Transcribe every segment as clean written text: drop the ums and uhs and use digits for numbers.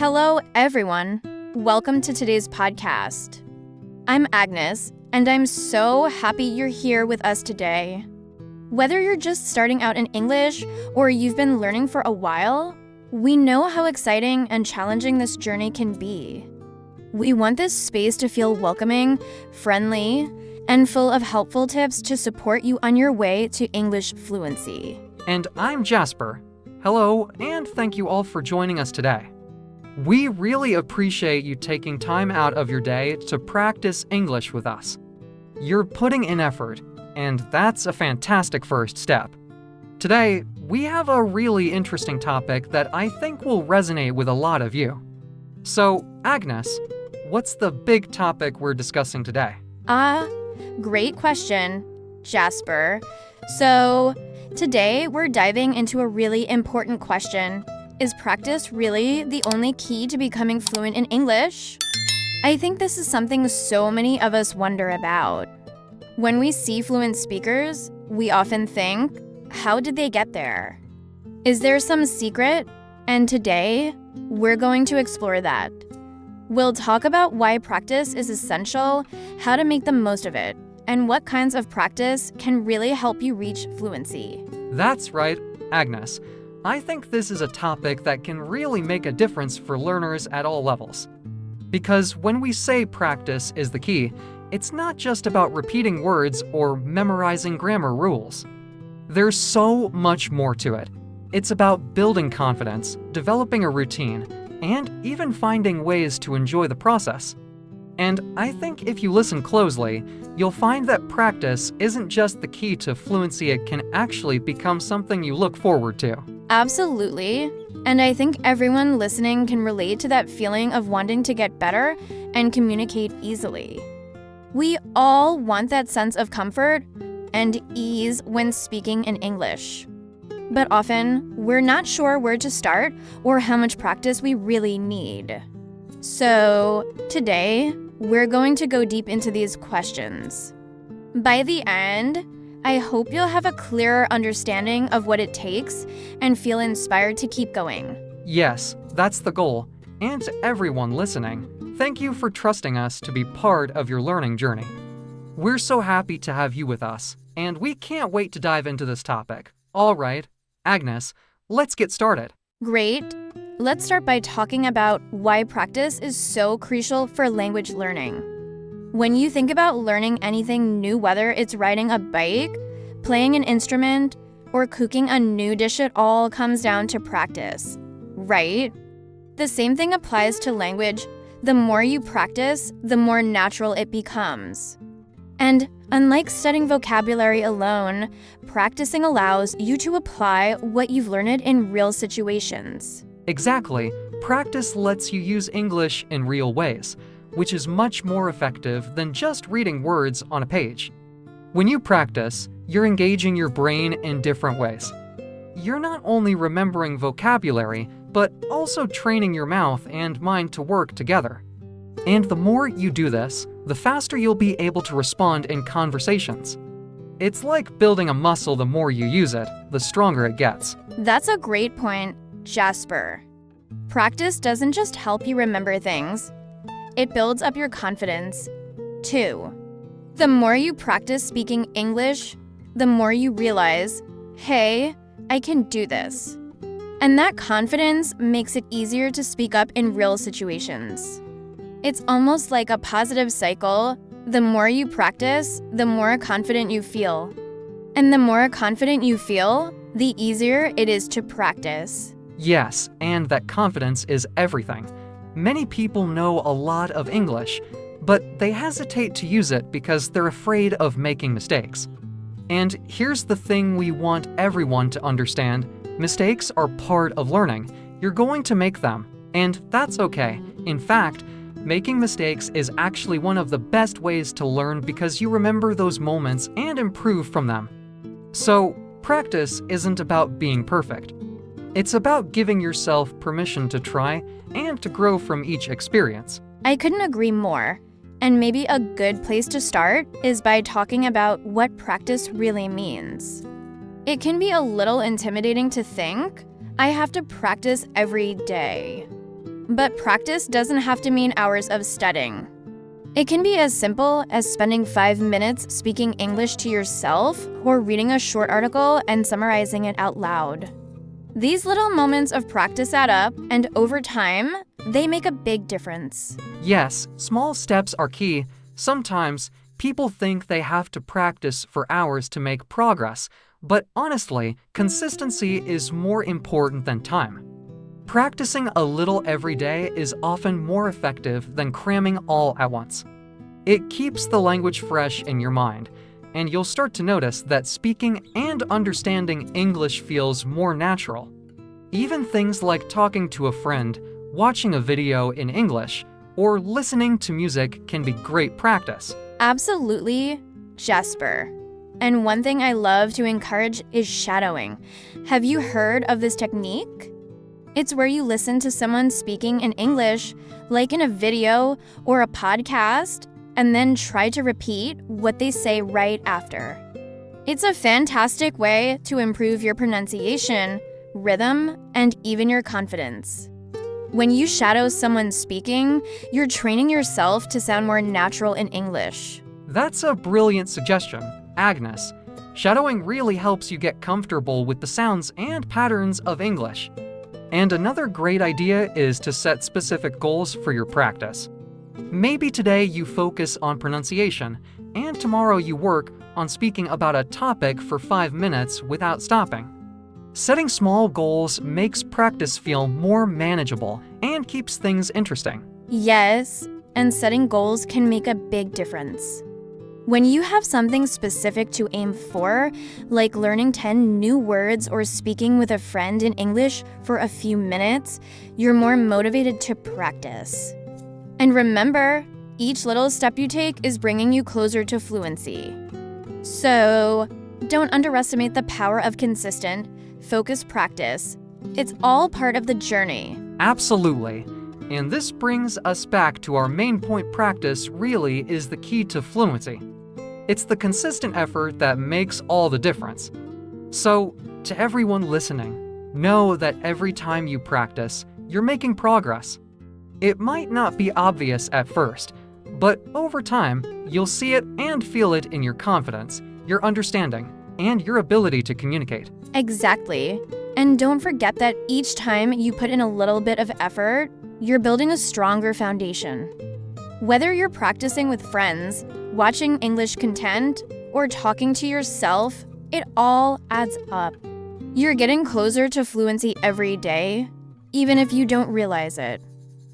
Hello, everyone. Welcome to today's podcast. I'm Agnes, and I'm so happy you're here with us today. Whether you're just starting out in English or you've been learning for a while, we know how exciting and challenging this journey can be. We want this space to feel welcoming, friendly, and full of helpful tips to support you on your way to English fluency. And I'm Jasper. Hello, and thank you all for joining us today. We really appreciate you taking time out of your day to practice English with us. You're putting in effort, and that's a fantastic first step. Today, we have a really interesting topic that I think will resonate with a lot of you. So, Agnes, what's the big topic we're discussing today? Great question, Jasper. So, today we're diving into a really important question. Is practice really the only key to becoming fluent in English? I think this is something so many of us wonder about. When we see fluent speakers, we often think, how did they get there? Is there some secret? And today, we're going to explore that. We'll talk about why practice is essential, how to make the most of it, and what kinds of practice can really help you reach fluency. That's right, Agnes. I think this is a topic that can really make a difference for learners at all levels. Because when we say practice is the key, it's not just about repeating words or memorizing grammar rules. There's so much more to it. It's about building confidence, developing a routine, and even finding ways to enjoy the process. And I think if you listen closely, you'll find that practice isn't just the key to fluency, it can actually become something you look forward to. Absolutely. And I think everyone listening can relate to that feeling of wanting to get better and communicate easily. We all want that sense of comfort and ease when speaking in English. But often, we're not sure where to start or how much practice we really need. So, today, we're going to go deep into these questions. By the end, I hope you'll have a clearer understanding of what it takes and feel inspired to keep going. Yes, that's the goal. And to everyone listening, thank you for trusting us to be part of your learning journey. We're so happy to have you with us, and we can't wait to dive into this topic. All right, Agnes, let's get started. Great. Let's start by talking about why practice is so crucial for language learning. When you think about learning anything new, whether it's riding a bike, playing an instrument, or cooking a new dish, it all comes down to practice, right? The same thing applies to language. The more you practice, the more natural it becomes. And unlike studying vocabulary alone, practicing allows you to apply what you've learned in real situations. Exactly. Practice lets you use English in real ways, which is much more effective than just reading words on a page. When you practice, you're engaging your brain in different ways. You're not only remembering vocabulary, but also training your mouth and mind to work together. And the more you do this, the faster you'll be able to respond in conversations. It's like building a muscle. The more you use it, the stronger it gets. That's a great point, Jasper. Practice doesn't just help you remember things, it builds up your confidence, too. The more you practice speaking English, the more you realize, hey, I can do this. And that confidence makes it easier to speak up in real situations. It's almost like a positive cycle. The more you practice, the more confident you feel. And the more confident you feel, the easier it is to practice. Yes, and that confidence is everything. Many people know a lot of English, but they hesitate to use it because they're afraid of making mistakes. And here's the thing we want everyone to understand. Mistakes are part of learning. You're going to make them, and that's okay. In fact, making mistakes is actually one of the best ways to learn because you remember those moments and improve from them. So, practice isn't about being perfect. It's about giving yourself permission to try and to grow from each experience. I couldn't agree more. And maybe a good place to start is by talking about what practice really means. It can be a little intimidating to think, I have to practice every day. But practice doesn't have to mean hours of studying. It can be as simple as spending 5 minutes speaking English to yourself or reading a short article and summarizing it out loud. These little moments of practice add up, and over time, they make a big difference. Yes, small steps are key. Sometimes, people think they have to practice for hours to make progress, but honestly, consistency is more important than time. Practicing a little every day is often more effective than cramming all at once. It keeps the language fresh in your mind, and you'll start to notice that speaking and understanding English feels more natural. Even things like talking to a friend, watching a video in English, or listening to music can be great practice. Absolutely, Jasper. And one thing I love to encourage is shadowing. Have you heard of this technique? It's where you listen to someone speaking in English, like in a video or a podcast, and then try to repeat what they say right after. It's a fantastic way to improve your pronunciation, rhythm, and even your confidence. When you shadow someone speaking, you're training yourself to sound more natural in English. That's a brilliant suggestion, Agnes. Shadowing really helps you get comfortable with the sounds and patterns of English. And another great idea is to set specific goals for your practice. Maybe today you focus on pronunciation, and tomorrow you work on speaking about a topic for 5 minutes without stopping. Setting small goals makes practice feel more manageable and keeps things interesting. Yes, and setting goals can make a big difference. When you have something specific to aim for, like learning 10 new words or speaking with a friend in English for a few minutes, you're more motivated to practice. And remember, each little step you take is bringing you closer to fluency. So, don't underestimate the power of consistent, focused practice. It's all part of the journey. Absolutely. And this brings us back to our main point: practice really is the key to fluency. It's the consistent effort that makes all the difference. So, to everyone listening, know that every time you practice, you're making progress. It might not be obvious at first, but over time, you'll see it and feel it in your confidence, your understanding, and your ability to communicate. Exactly. And don't forget that each time you put in a little bit of effort, you're building a stronger foundation. Whether you're practicing with friends, watching English content, or talking to yourself, it all adds up. You're getting closer to fluency every day, even if you don't realize it.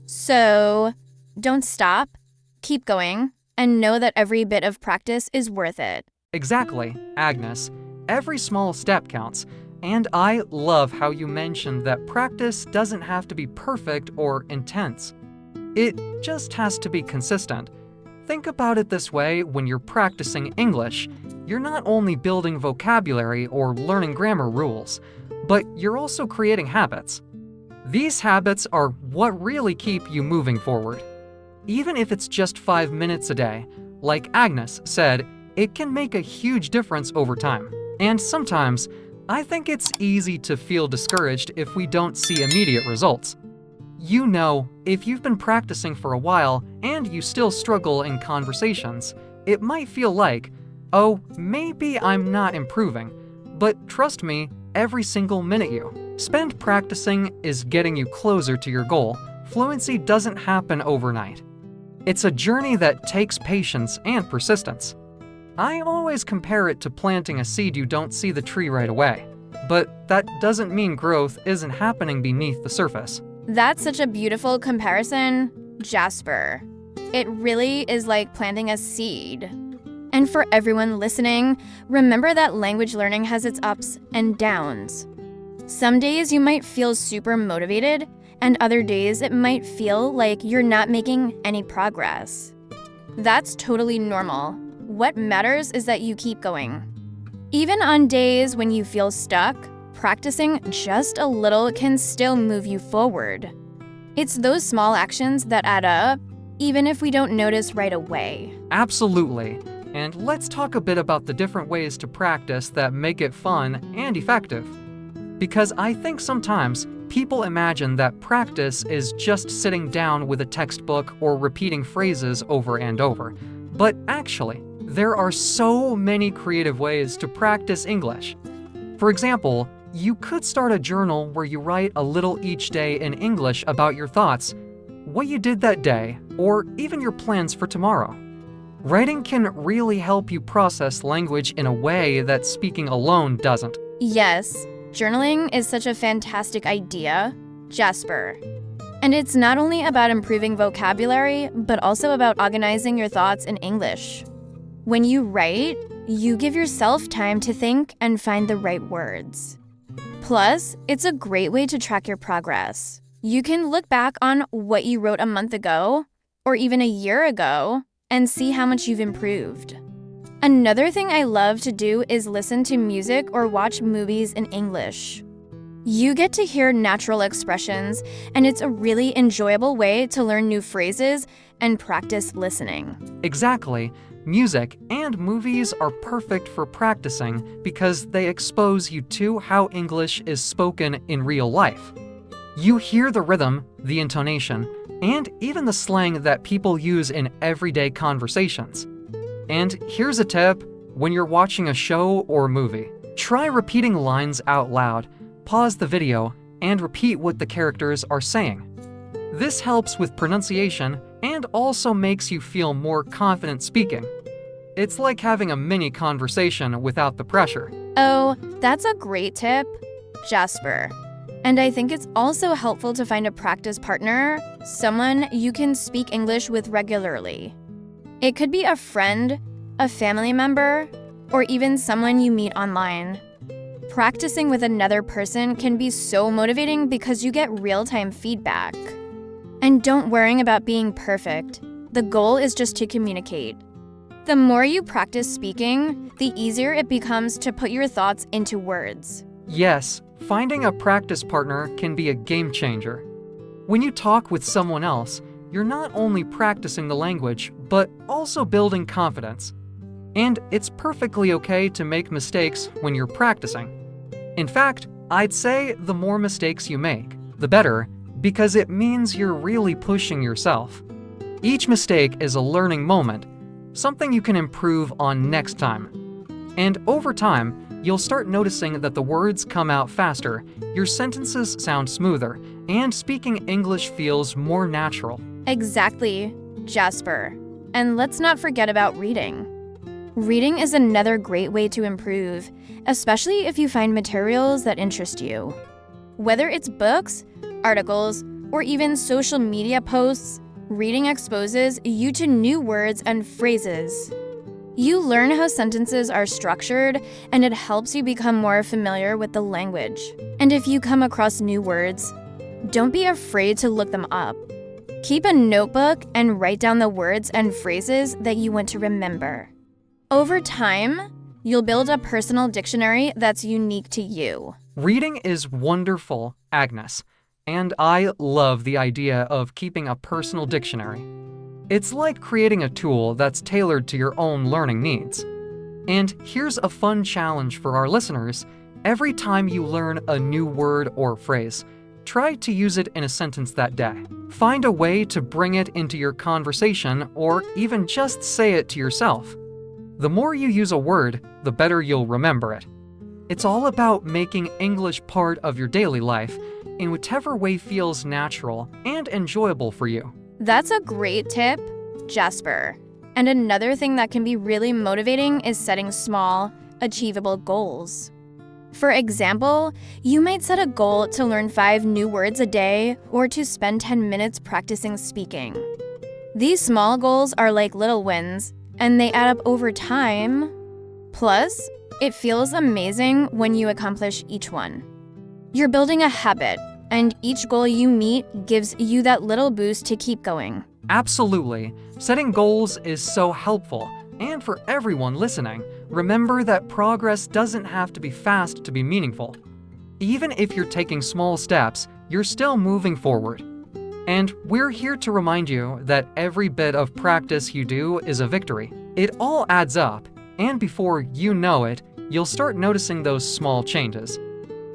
So, don't stop, keep going, and know that every bit of practice is worth it. Exactly, Agnes. Every small step counts. And I love how you mentioned that practice doesn't have to be perfect or intense. It just has to be consistent. Think about it this way: when you're practicing English, you're not only building vocabulary or learning grammar rules, but you're also creating habits. These habits are what really keep you moving forward. Even if it's just 5 minutes a day, like Agnes said, it can make a huge difference over time. And sometimes, I think it's easy to feel discouraged if we don't see immediate results. You know, if you've been practicing for a while and you still struggle in conversations, it might feel like, oh, maybe I'm not improving. But trust me, every single minute you spend practicing is getting you closer to your goal. Fluency doesn't happen overnight. It's a journey that takes patience and persistence. I always compare it to planting a seed. You don't see the tree right away. But that doesn't mean growth isn't happening beneath the surface. That's such a beautiful comparison, Jasper. It really is like planting a seed. And for everyone listening, remember that language learning has its ups and downs. Some days you might feel super motivated, and other days it might feel like you're not making any progress. That's totally normal. What matters is that you keep going. Even on days when you feel stuck, practicing just a little can still move you forward. It's those small actions that add up, even if we don't notice right away. Absolutely. And let's talk a bit about the different ways to practice that make it fun and effective. Because I think sometimes people imagine that practice is just sitting down with a textbook or repeating phrases over and over. But actually, there are so many creative ways to practice English. For example, you could start a journal where you write a little each day in English about your thoughts, what you did that day, or even your plans for tomorrow. Writing can really help you process language in a way that speaking alone doesn't. Yes, journaling is such a fantastic idea, Jasper. And it's not only about improving vocabulary, but also about organizing your thoughts in English. When you write, you give yourself time to think and find the right words. Plus, it's a great way to track your progress. You can look back on what you wrote a month ago, or even a year ago, and see how much you've improved. Another thing I love to do is listen to music or watch movies in English. You get to hear natural expressions, and it's a really enjoyable way to learn new phrases and practice listening. Exactly. Music and movies are perfect for practicing because they expose you to how English is spoken in real life. You hear the rhythm, the intonation, and even the slang that people use in everyday conversations. And here's a tip: when you're watching a show or movie, try repeating lines out loud, pause the video, and repeat what the characters are saying. This helps with pronunciation and also makes you feel more confident speaking. It's like having a mini conversation without the pressure. Oh, that's a great tip, Jasper. And I think it's also helpful to find a practice partner, someone you can speak English with regularly. It could be a friend, a family member, or even someone you meet online. Practicing with another person can be so motivating because you get real-time feedback. And don't worry about being perfect. The goal is just to communicate. The more you practice speaking, the easier it becomes to put your thoughts into words. Yes, finding a practice partner can be a game changer. When you talk with someone else, you're not only practicing the language, but also building confidence. And it's perfectly okay to make mistakes when you're practicing. In fact, I'd say the more mistakes you make, the better, because it means you're really pushing yourself. Each mistake is a learning moment, something you can improve on next time. And over time, you'll start noticing that the words come out faster, your sentences sound smoother, and speaking English feels more natural. Exactly, Jasper. And let's not forget about reading. Reading is another great way to improve, especially if you find materials that interest you. Whether it's books, articles, or even social media posts, reading exposes you to new words and phrases. You learn how sentences are structured, and it helps you become more familiar with the language. And if you come across new words, don't be afraid to look them up. Keep a notebook and write down the words and phrases that you want to remember. Over time, you'll build a personal dictionary that's unique to you. Reading is wonderful, Agnes, and I love the idea of keeping a personal dictionary. It's like creating a tool that's tailored to your own learning needs. And here's a fun challenge for our listeners. Every time you learn a new word or phrase, try to use it in a sentence that day. Find a way to bring it into your conversation or even just say it to yourself. The more you use a word, the better you'll remember it. It's all about making English part of your daily life in whichever way feels natural and enjoyable for you. That's a great tip, Jasper. And another thing that can be really motivating is setting small, achievable goals. For example, you might set a goal to learn 5 new words a day or to spend 10 minutes practicing speaking. These small goals are like little wins, and they add up over time. Plus, it feels amazing when you accomplish each one. You're building a habit, and each goal you meet gives you that little boost to keep going. Absolutely. Setting goals is so helpful. And for everyone listening, remember that progress doesn't have to be fast to be meaningful. Even if you're taking small steps, you're still moving forward. And we're here to remind you that every bit of practice you do is a victory. It all adds up, and before you know it, you'll start noticing those small changes.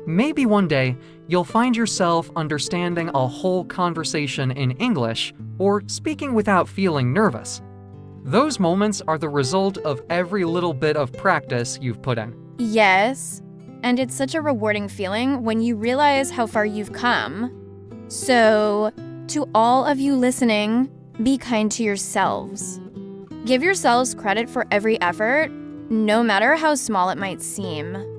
Maybe one day, you'll find yourself understanding a whole conversation in English or speaking without feeling nervous. Those moments are the result of every little bit of practice you've put in. Yes, and it's such a rewarding feeling when you realize how far you've come. So, to all of you listening, be kind to yourselves. Give yourselves credit for every effort, no matter how small it might seem.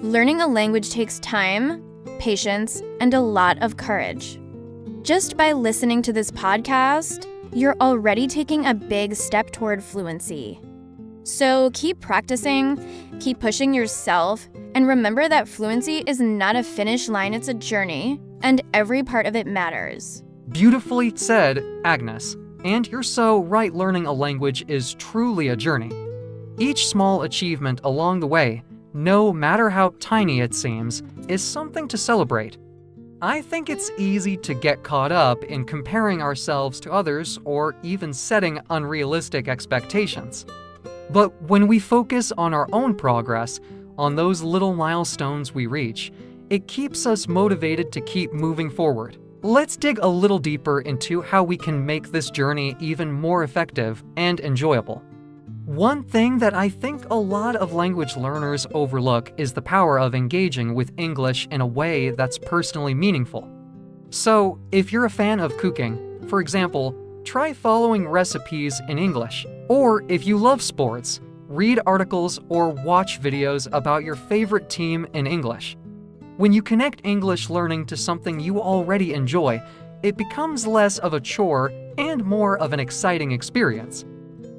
Learning a language takes time, patience, and a lot of courage. Just by listening to this podcast, you're already taking a big step toward fluency. So keep practicing, keep pushing yourself, and remember that fluency is not a finish line, it's a journey, and every part of it matters. Beautifully said, Agnes. And you're so right, learning a language is truly a journey. Each small achievement along the way, no matter how tiny it seems, is something to celebrate. I think it's easy to get caught up in comparing ourselves to others or even setting unrealistic expectations. But when we focus on our own progress, on those little milestones we reach, it keeps us motivated to keep moving forward. Let's dig a little deeper into how we can make this journey even more effective and enjoyable. One thing that I think a lot of language learners overlook is the power of engaging with English in a way that's personally meaningful. So, if you're a fan of cooking, for example, try following recipes in English. Or if you love sports, read articles or watch videos about your favorite team in English. When you connect English learning to something you already enjoy, it becomes less of a chore and more of an exciting experience.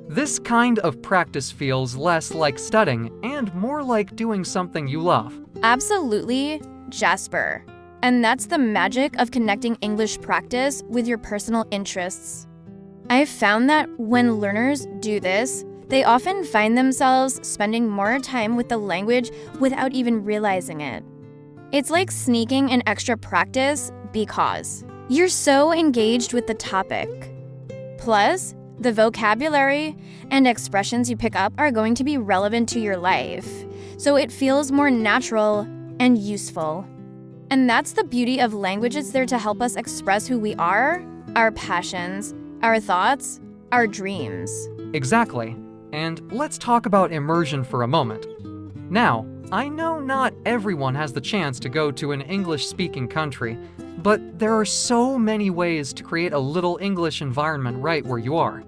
This kind of practice feels less like studying and more like doing something you love. Absolutely, Jasper. And that's the magic of connecting English practice with your personal interests. I've found that when learners do this, they often find themselves spending more time with the language without even realizing it. It's like sneaking an extra practice because you're so engaged with the topic. Plus, the vocabulary and expressions you pick up are going to be relevant to your life, so it feels more natural and useful. And that's the beauty of language. It's there to help us express who we are, our passions, our thoughts, our dreams. Exactly. And let's talk about immersion for a moment. Now, I know not everyone has the chance to go to an English-speaking country, but there are so many ways to create a little English environment right where you are.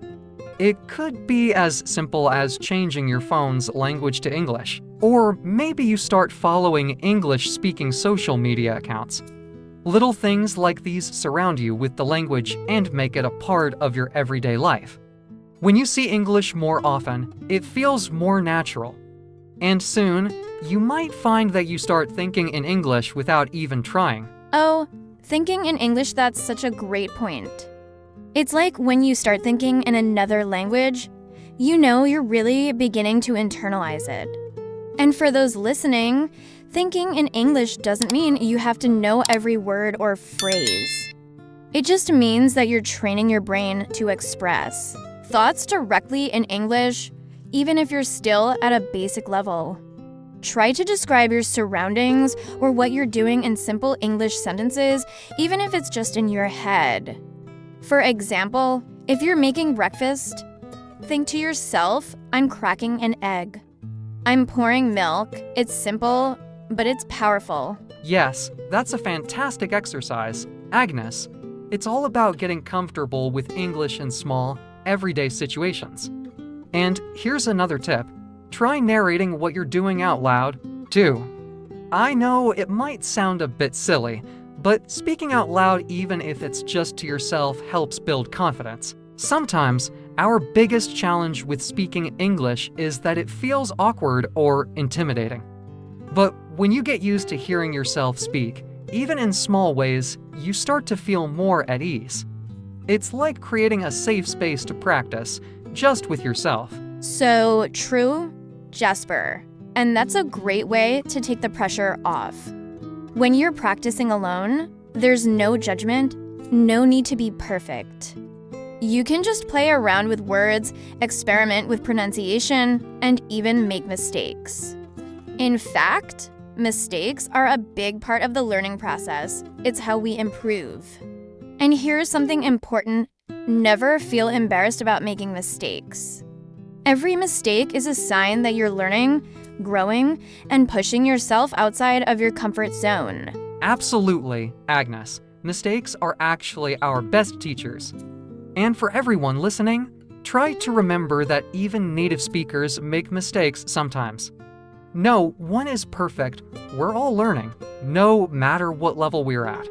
It could be as simple as changing your phone's language to English, or maybe you start following English-speaking social media accounts. Little things like these surround you with the language and make it a part of your everyday life. When you see English more often, it feels more natural. And soon, you might find that you start thinking in English without even trying. Oh, thinking in English, that's such a great point. It's like when you start thinking in another language, you know you're really beginning to internalize it. And for those listening, thinking in English doesn't mean you have to know every word or phrase. It just means that you're training your brain to express thoughts directly in English, even if you're still at a basic level. Try to describe your surroundings or what you're doing in simple English sentences, even if it's just in your head. For example, if you're making breakfast, think to yourself, I'm cracking an egg. I'm pouring milk. It's simple, but it's powerful. Yes, that's a fantastic exercise. Agnes, it's all about getting comfortable with English in small, everyday situations. And here's another tip. Try narrating what you're doing out loud, too. I know it might sound a bit silly, but speaking out loud, even if it's just to yourself, helps build confidence. Sometimes, our biggest challenge with speaking English is that it feels awkward or intimidating. But when you get used to hearing yourself speak, even in small ways, you start to feel more at ease. It's like creating a safe space to practice, just with yourself. So true, Jasper. And that's a great way to take the pressure off. When you're practicing alone, there's no judgment, no need to be perfect. You can just play around with words, experiment with pronunciation, and even make mistakes. In fact, mistakes are a big part of the learning process. It's how we improve. And here's something important: never feel embarrassed about making mistakes. Every mistake is a sign that you're learning, growing, and pushing yourself outside of your comfort zone. Absolutely, Agnes. Mistakes are actually our best teachers. And for everyone listening, try to remember that even native speakers make mistakes sometimes. No one is perfect. We're all learning, no matter what level we're at.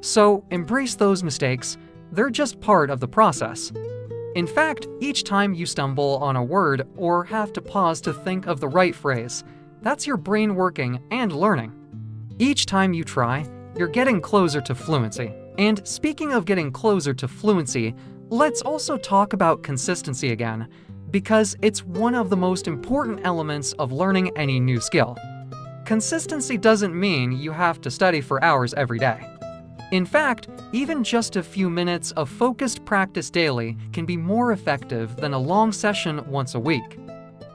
So embrace those mistakes. They're just part of the process. In fact, each time you stumble on a word or have to pause to think of the right phrase, that's your brain working and learning. Each time you try, you're getting closer to fluency. And speaking of getting closer to fluency, let's also talk about consistency again, because it's one of the most important elements of learning any new skill. Consistency doesn't mean you have to study for hours every day. In fact, even just a few minutes of focused practice daily can be more effective than a long session once a week.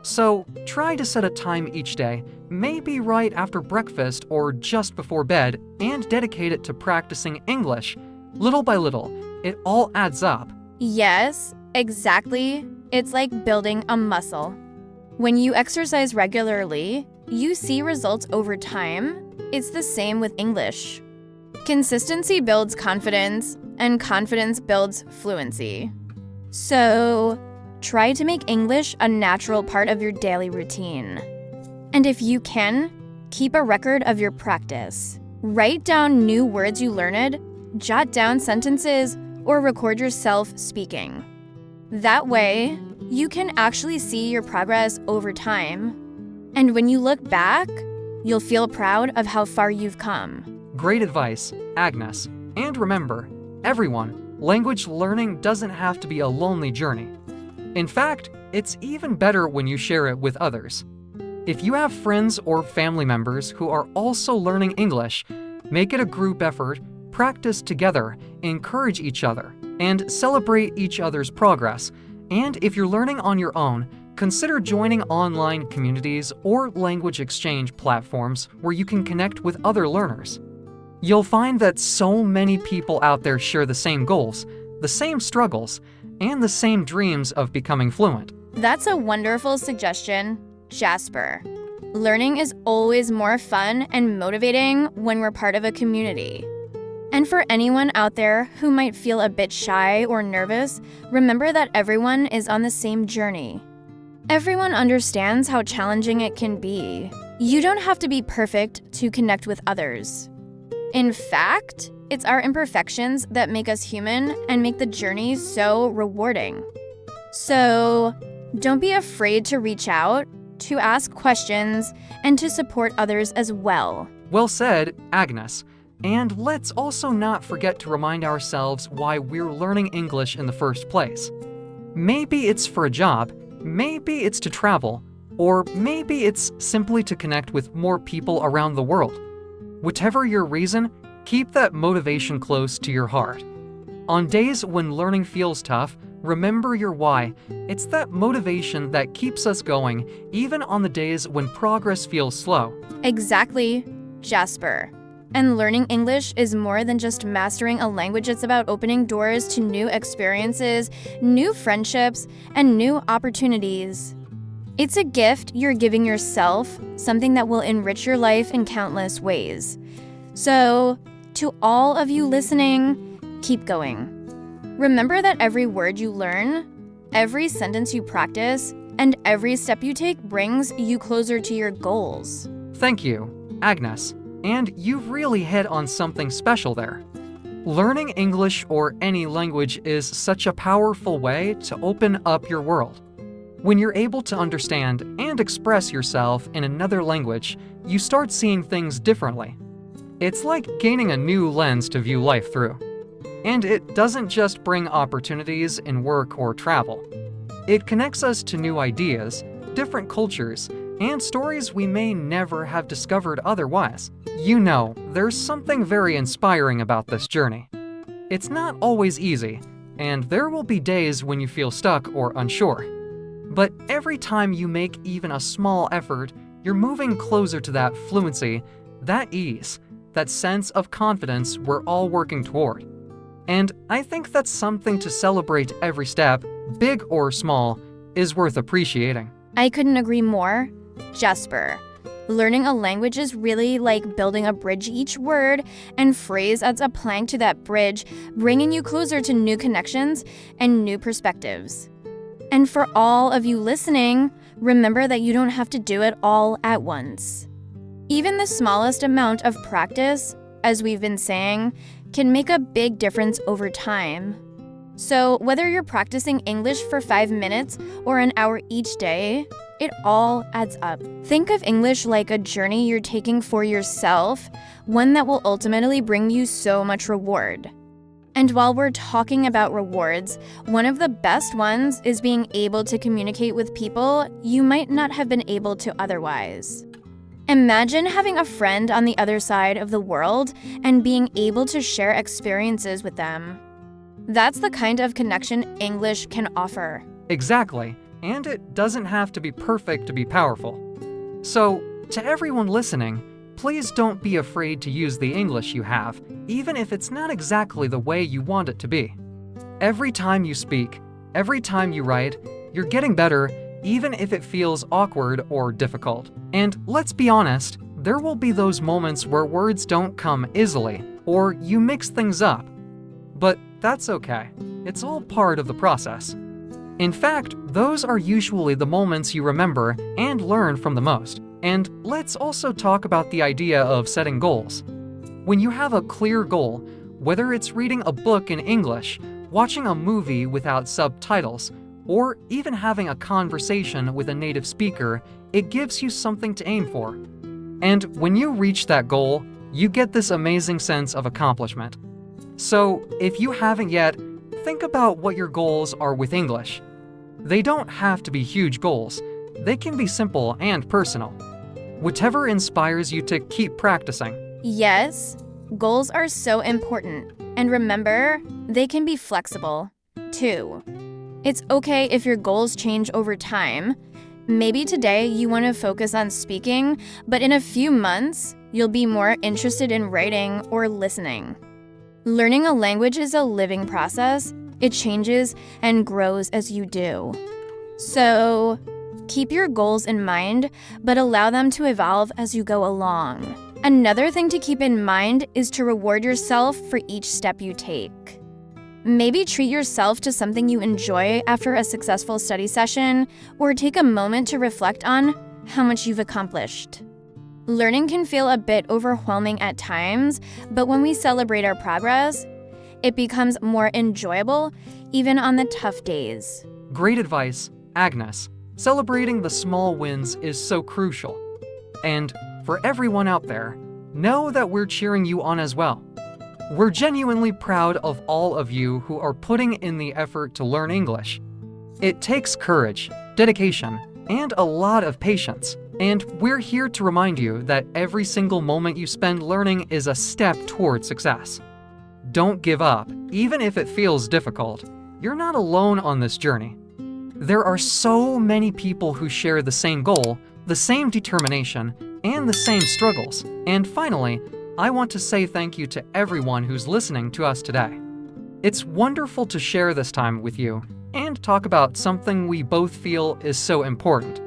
So try to set a time each day, maybe right after breakfast or just before bed, and dedicate it to practicing English. Little by little, it all adds up. Yes, exactly. It's like building a muscle. When you exercise regularly, you see results over time. It's the same with English. Consistency builds confidence, and confidence builds fluency. So, try to make English a natural part of your daily routine. And if you can, keep a record of your practice. Write down new words you learned, jot down sentences, or record yourself speaking. That way, you can actually see your progress over time. And when you look back, you'll feel proud of how far you've come. Great advice, Agnes. And remember, everyone, language learning doesn't have to be a lonely journey. In fact, it's even better when you share it with others. If you have friends or family members who are also learning English, make it a group effort, practice together, encourage each other, and celebrate each other's progress. And if you're learning on your own, consider joining online communities or language exchange platforms where you can connect with other learners. You'll find that so many people out there share the same goals, the same struggles, and the same dreams of becoming fluent. That's a wonderful suggestion, Jasper. Learning is always more fun and motivating when we're part of a community. And for anyone out there who might feel a bit shy or nervous, remember that everyone is on the same journey. Everyone understands how challenging it can be. You don't have to be perfect to connect with others. In fact, it's our imperfections that make us human and make the journey so rewarding. So, don't be afraid to reach out, to ask questions, and to support others as well. Well said, Agnes. And let's also not forget to remind ourselves why we're learning English in the first place. Maybe it's for a job, maybe it's to travel, or maybe it's simply to connect with more people around the world. Whatever your reason, keep that motivation close to your heart. On days when learning feels tough, remember your why. It's that motivation that keeps us going, even on the days when progress feels slow. Exactly, Jasper. And learning English is more than just mastering a language. It's about opening doors to new experiences, new friendships, and new opportunities. It's a gift you're giving yourself, something that will enrich your life in countless ways. So, to all of you listening, keep going. Remember that every word you learn, every sentence you practice, and every step you take brings you closer to your goals. Thank you, Agnes. And you've really hit on something special there. Learning English or any language is such a powerful way to open up your world. When you're able to understand and express yourself in another language, you start seeing things differently. It's like gaining a new lens to view life through. And it doesn't just bring opportunities in work or travel. It connects us to new ideas, different cultures, and stories we may never have discovered otherwise. You know, there's something very inspiring about this journey. It's not always easy, and there will be days when you feel stuck or unsure. But every time you make even a small effort, You're moving closer to that fluency, that ease, that sense of confidence we're all working toward. And I think that's something to celebrate every step, big or small, is worth appreciating. I couldn't agree more. Jasper, learning a language is really like building a bridge. Each word and phrase adds a plank to that bridge, bringing you closer to new connections and new perspectives. And for all of you listening, remember that you don't have to do it all at once. Even the smallest amount of practice, as we've been saying, can make a big difference over time. So whether you're practicing English for 5 minutes or an hour each day, it all adds up. Think of English like a journey you're taking for yourself, one that will ultimately bring you so much reward. And while we're talking about rewards, one of the best ones is being able to communicate with people you might not have been able to otherwise. Imagine having a friend on the other side of the world and being able to share experiences with them. That's the kind of connection English can offer. Exactly, and it doesn't have to be perfect to be powerful. So, to everyone listening, please don't be afraid to use the English you have, even if it's not exactly the way you want it to be. Every time you speak, every time you write, you're getting better, even if it feels awkward or difficult. And let's be honest, there will be those moments where words don't come easily, or you mix things up. But that's okay. It's all part of the process. In fact, those are usually the moments you remember and learn from the most. And let's also talk about the idea of setting goals. When you have a clear goal, whether it's reading a book in English, watching a movie without subtitles, or even having a conversation with a native speaker, it gives you something to aim for. And when you reach that goal, you get this amazing sense of accomplishment. So, if you haven't yet, think about what your goals are with English. They don't have to be huge goals. They can be simple and personal. Whatever inspires you to keep practicing. Yes, goals are so important. And remember, they can be flexible, too. It's okay if your goals change over time. Maybe today you want to focus on speaking, but in a few months, you'll be more interested in writing or listening. Learning a language is a living process. It changes and grows as you do. So, keep your goals in mind, but allow them to evolve as you go along. Another thing to keep in mind is to reward yourself for each step you take. Maybe treat yourself to something you enjoy after a successful study session, or take a moment to reflect on how much you've accomplished. Learning can feel a bit overwhelming at times, but when we celebrate our progress, it becomes more enjoyable, even on the tough days. Great advice, Agnes. Celebrating the small wins is so crucial. And for everyone out there, know that we're cheering you on as well. We're genuinely proud of all of you who are putting in the effort to learn English. It takes courage, dedication, and a lot of patience. And we're here to remind you that every single moment you spend learning is a step toward success. Don't give up, even if it feels difficult. You're not alone on this journey. There are so many people who share the same goal, the same determination, and the same struggles. And finally, I want to say thank you to everyone who's listening to us today. It's wonderful to share this time with you and talk about something we both feel is so important.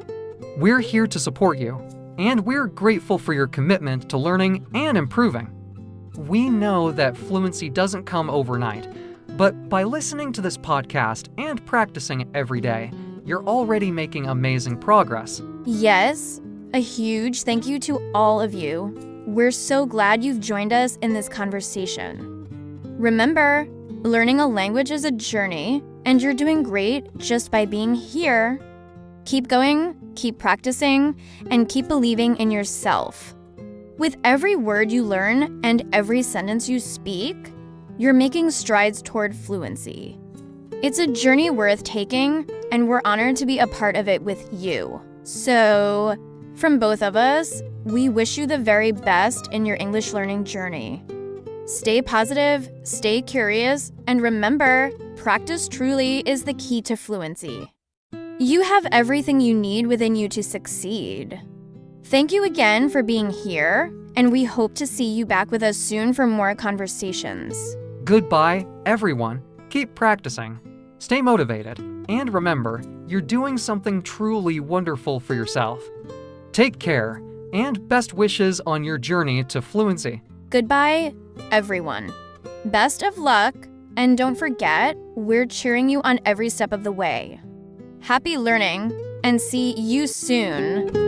We're here to support you, and we're grateful for your commitment to learning and improving. We know that fluency doesn't come overnight, but by listening to this podcast and practicing every day, you're already making amazing progress. Yes, a huge thank you to all of you. We're so glad you've joined us in this conversation. Remember, learning a language is a journey, and you're doing great just by being here. Keep going, keep practicing, and keep believing in yourself. With every word you learn and every sentence you speak, you're making strides toward fluency. It's a journey worth taking, and we're honored to be a part of it with you. So, from both of us, we wish you the very best in your English learning journey. Stay positive, stay curious, and remember, practice truly is the key to fluency. You have everything you need within you to succeed. Thank you again for being here, and we hope to see you back with us soon for more conversations. Goodbye, everyone. Keep practicing. Stay motivated. And remember, you're doing something truly wonderful for yourself. Take care, and best wishes on your journey to fluency. Goodbye, everyone. Best of luck, and don't forget, we're cheering you on every step of the way. Happy learning, and see you soon.